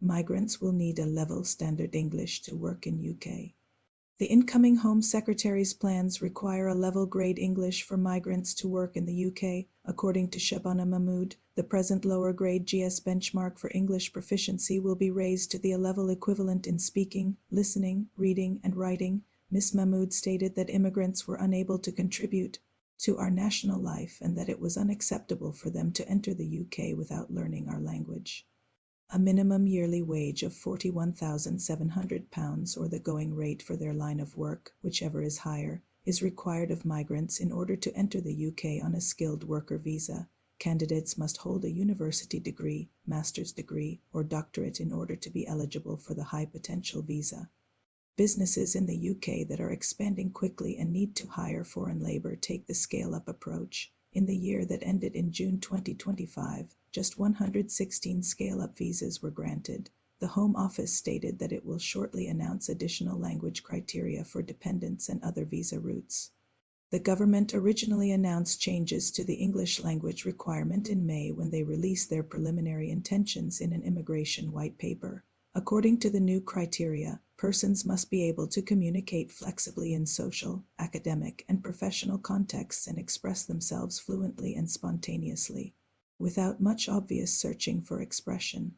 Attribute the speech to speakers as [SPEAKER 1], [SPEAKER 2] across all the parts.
[SPEAKER 1] Migrants will need a level standard English to work in UK. The incoming Home Secretary's plans require a level grade English for migrants to work in the UK, according to Shabana Mahmood. The present lower grade GS benchmark for English proficiency will be raised to the A level equivalent in speaking, listening, reading, and writing. Ms. Mahmood stated that immigrants were unable to contribute to our national life and that it was unacceptable for them to enter the UK without learning our language. A minimum yearly wage of £41,700, or the going rate for their line of work, whichever is higher, is required of migrants in order to enter the UK on a skilled worker visa. Candidates must hold a university degree, master's degree, or doctorate in order to be eligible for the high potential visa. Businesses in the UK that are expanding quickly and need to hire foreign labor take the scale-up approach. In the year that ended in June 2025, just 116 scale-up visas were granted. The Home Office stated that it will shortly announce additional language criteria for dependents and other visa routes. The government originally announced changes to the English language requirement in May when they released their preliminary intentions in an immigration white paper. According to the new criteria, persons must be able to communicate flexibly in social, academic, and professional contexts and express themselves fluently and spontaneously, without much obvious searching for expression.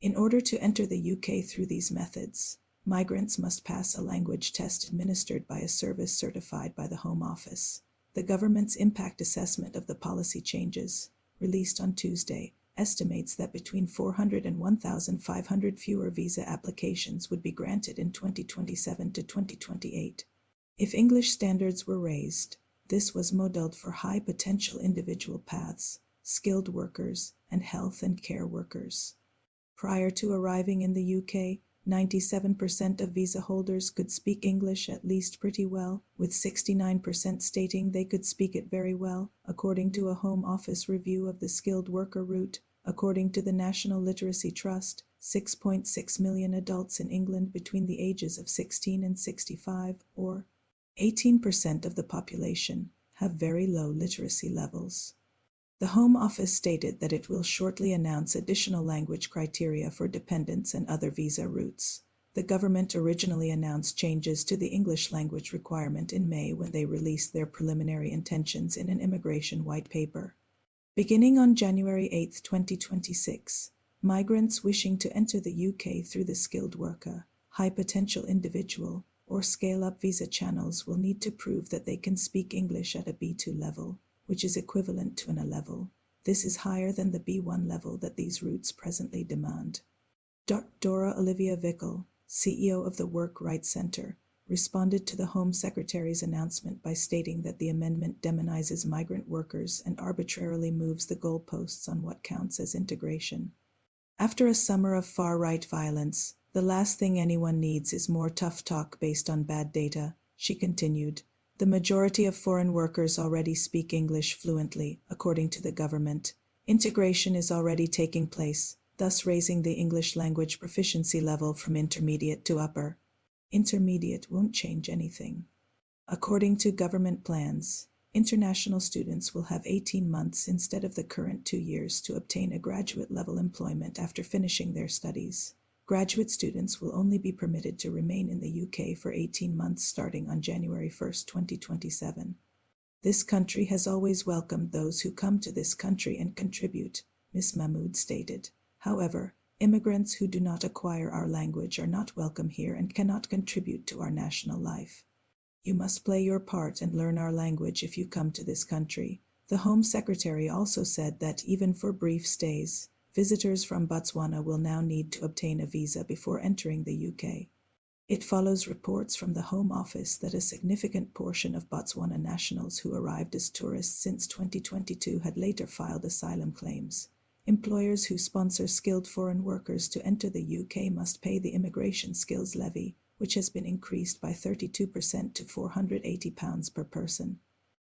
[SPEAKER 1] In order to enter the UK through these methods, migrants must pass a language test administered by a service certified by the Home Office. The government's impact assessment of the policy changes, released on Tuesday, estimates that between 400 and 1,500 fewer visa applications would be granted in 2027 to 2028. If English standards were raised, this was modeled for high-potential individual paths, skilled workers, and health and care workers. Prior to arriving in the UK, 97% of visa holders could speak English at least pretty well, with 69% stating they could speak it very well, according to a Home Office review of the skilled worker route. According to the National Literacy Trust, 6.6 million adults in England between the ages of 16 and 65, or 18% of the population, have very low literacy levels. The Home Office stated that it will shortly announce additional language criteria for dependents and other visa routes. The government originally announced changes to the English language requirement in May when they released their preliminary intentions in an immigration white paper. Beginning on January 8, 2026, migrants wishing to enter the UK through the skilled worker, high-potential individual, or scale-up visa channels will need to prove that they can speak English at a B2 level, which is equivalent to an A level. This is higher than the B1 level that these routes presently demand. Dora Olivia Vickle, CEO of the Work Rights Centre, responded to the Home Secretary's announcement by stating that the amendment demonizes migrant workers and arbitrarily moves the goalposts on what counts as integration. After a summer of far-right violence, the last thing anyone needs is more tough talk based on bad data, she continued. The majority of foreign workers already speak English fluently, according to the government. Integration is already taking place, thus raising the English language proficiency level from intermediate to upper. Intermediate won't change anything. According to government plans, international students will have 18 months instead of the current 2 years to obtain a graduate-level employment after finishing their studies. Graduate students will only be permitted to remain in the UK for 18 months starting on January 1, 2027. This country has always welcomed those who come to this country and contribute, Ms. Mahmood stated. However, immigrants who do not acquire our language are not welcome here and cannot contribute to our national life. You must play your part and learn our language if you come to this country. The Home Secretary also said that even for brief stays, visitors from Botswana will now need to obtain a visa before entering the UK. It follows reports from the Home Office that a significant portion of Botswana nationals who arrived as tourists since 2022 had later filed asylum claims. Employers who sponsor skilled foreign workers to enter the UK must pay the Immigration Skills Levy, which has been increased by 32% to £480 per person.